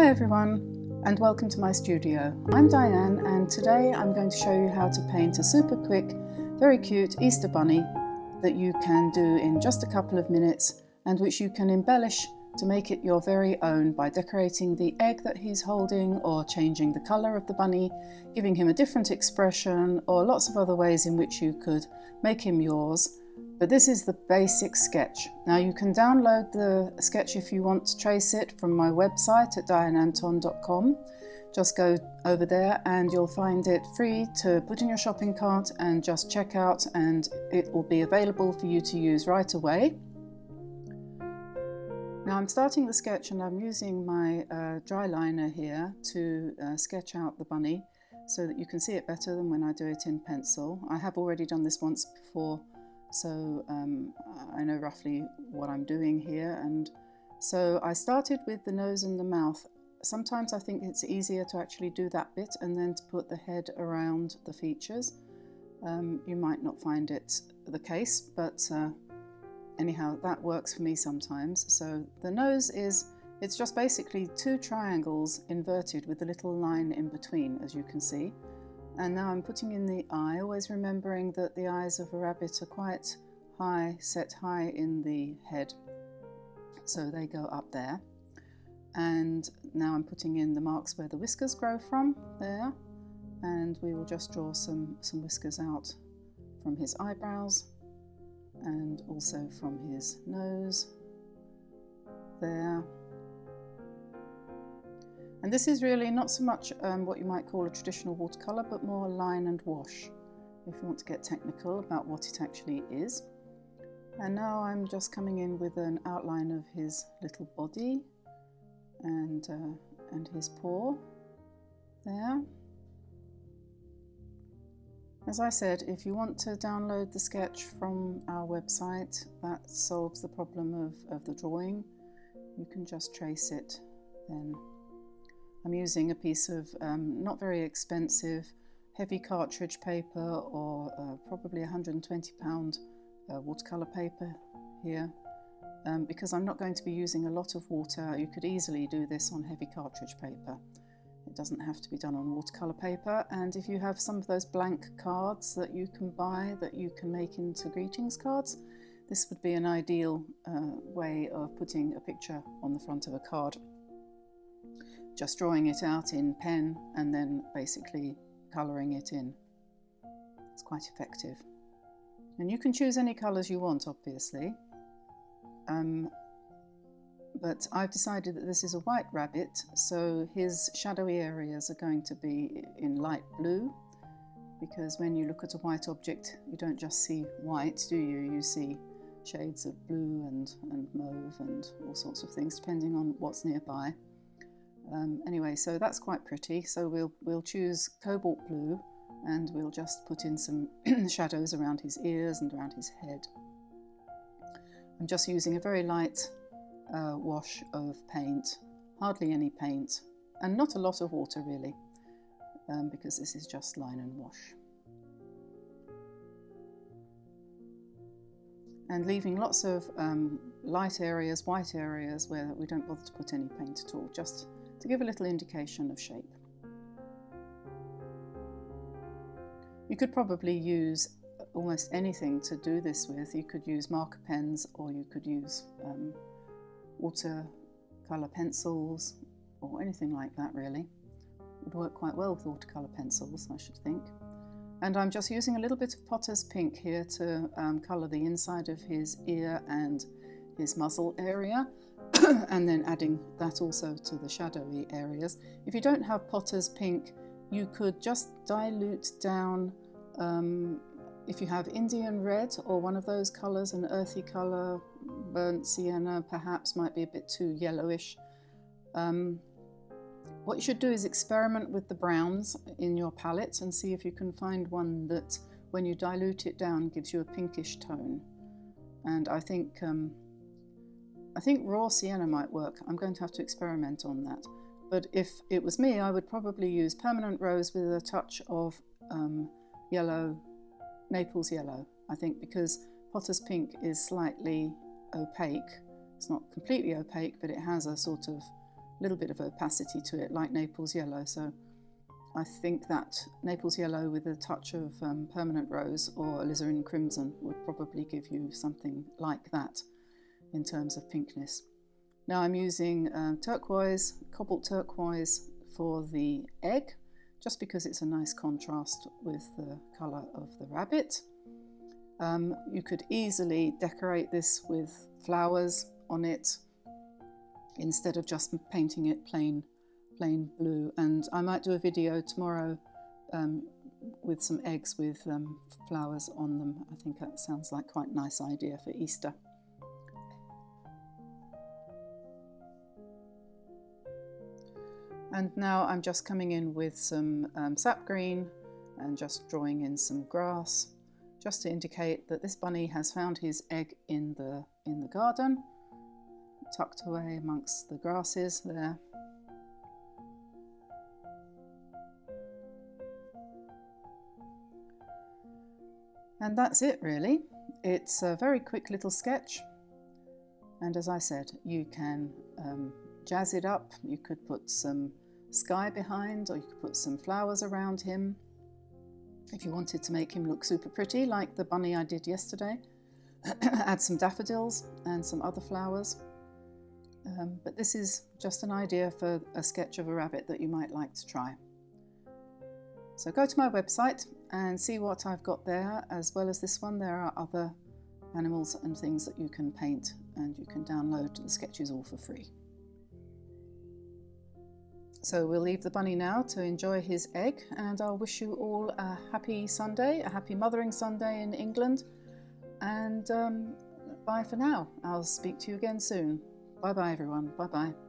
Hi everyone, and welcome to my studio. I'm Diane, and today I'm going to show you how to paint a super quick, very cute Easter bunny that you can do in just a couple of minutes and which you can embellish to make it your very own by decorating the egg that he's holding, or changing the colour of the bunny, giving him a different expression, or lots of other ways in which you could make him yours. But this is the basic sketch. Now you can download the sketch if you want to trace it from my website at daneantone.com. Just go over there and you'll find it free to put in your shopping cart and just check out, and it will be available for you to use right away. Now I'm starting the sketch and I'm using my dry liner here to sketch out the bunny so that you can see it better than when I do it in pencil. I have already done this once before, so I know roughly what I'm doing here. And so I started with the nose and the mouth. Sometimes I think it's easier to actually do that bit and then to put the head around the features. You might not find it the case, but anyhow, that works for me sometimes. So the nose it's just basically two triangles inverted with a little line in between, as you can see. And now I'm putting in the eye, always remembering that the eyes of a rabbit are quite high, set high in the head. So they go up there. And now I'm putting in the marks where the whiskers grow from, there. And we will just draw some whiskers out from his eyebrows and also from his nose, there. And this is really not so much what you might call a traditional watercolour, but more line and wash, if you want to get technical about what it actually is. And now I'm just coming in with an outline of his little body and his paw, there. As I said, if you want to download the sketch from our website, that solves the problem of the drawing. You can just trace it then. I'm using a piece of not very expensive heavy cartridge paper, or probably £120 watercolour paper here, because I'm not going to be using a lot of water. You could easily do this on heavy cartridge paper. It doesn't have to be done on watercolour paper. And if you have some of those blank cards that you can buy that you can make into greetings cards, this would be an ideal way of putting a picture on the front of a card. Just drawing it out in pen and then basically colouring it in. It's quite effective. And you can choose any colours you want, obviously. But I've decided that this is a white rabbit, so his shadowy areas are going to be in light blue, because when you look at a white object, you don't just see white, do you? You see shades of blue and mauve and all sorts of things, depending on what's nearby. Anyway, so that's quite pretty. So we'll choose cobalt blue, and we'll just put in some shadows around his ears and around his head. I'm just using a very light wash of paint, hardly any paint, and not a lot of water really, because this is just line and wash. And leaving lots of light areas, white areas, where we don't bother to put any paint at all, just to give a little indication of shape. You could probably use almost anything to do this with. You could use marker pens, or you could use watercolour pencils, or anything like that really. It would work quite well with watercolour pencils, I should think. And I'm just using a little bit of Potter's Pink here to colour the inside of his ear and his muzzle area, and then adding that also to the shadowy areas. If you don't have Potter's Pink, you could just dilute down, if you have Indian red or one of those colours, an earthy colour, burnt sienna perhaps might be a bit too yellowish. What you should do is experiment with the browns in your palette and see if you can find one that, when you dilute it down, gives you a pinkish tone. And I think raw sienna might work. I'm going to have to experiment on that. But if it was me, I would probably use permanent rose with a touch of yellow, Naples Yellow, I think, because Potter's Pink is slightly opaque. It's not completely opaque, but it has a sort of little bit of opacity to it, like Naples Yellow. So I think that Naples Yellow with a touch of permanent rose or alizarin crimson would probably give you something like that in terms of pinkness. Now I'm using turquoise, cobalt turquoise for the egg, just because it's a nice contrast with the colour of the rabbit. You could easily decorate this with flowers on it instead of just painting it plain blue. And I might do a video tomorrow with some eggs with flowers on them. I think that sounds like quite a nice idea for Easter. And now I'm just coming in with some sap green and just drawing in some grass, just to indicate that this bunny has found his egg in the garden, tucked away amongst the grasses there. And that's it really. It's a very quick little sketch, and as I said, you can jazz it up. You could put some sky behind, or you could put some flowers around him if you wanted to make him look super pretty, like the bunny I did yesterday. Add some daffodils and some other flowers. But this is just an idea for a sketch of a rabbit that you might like to try. So go to my website and see what I've got there. As well as this one, there are other animals and things that you can paint, and you can download the sketches all for free. So we'll leave the bunny now to enjoy his egg, and I'll wish you all a happy Sunday, a happy Mothering Sunday in England, and bye for now. I'll speak to you again soon. Bye bye everyone, bye bye.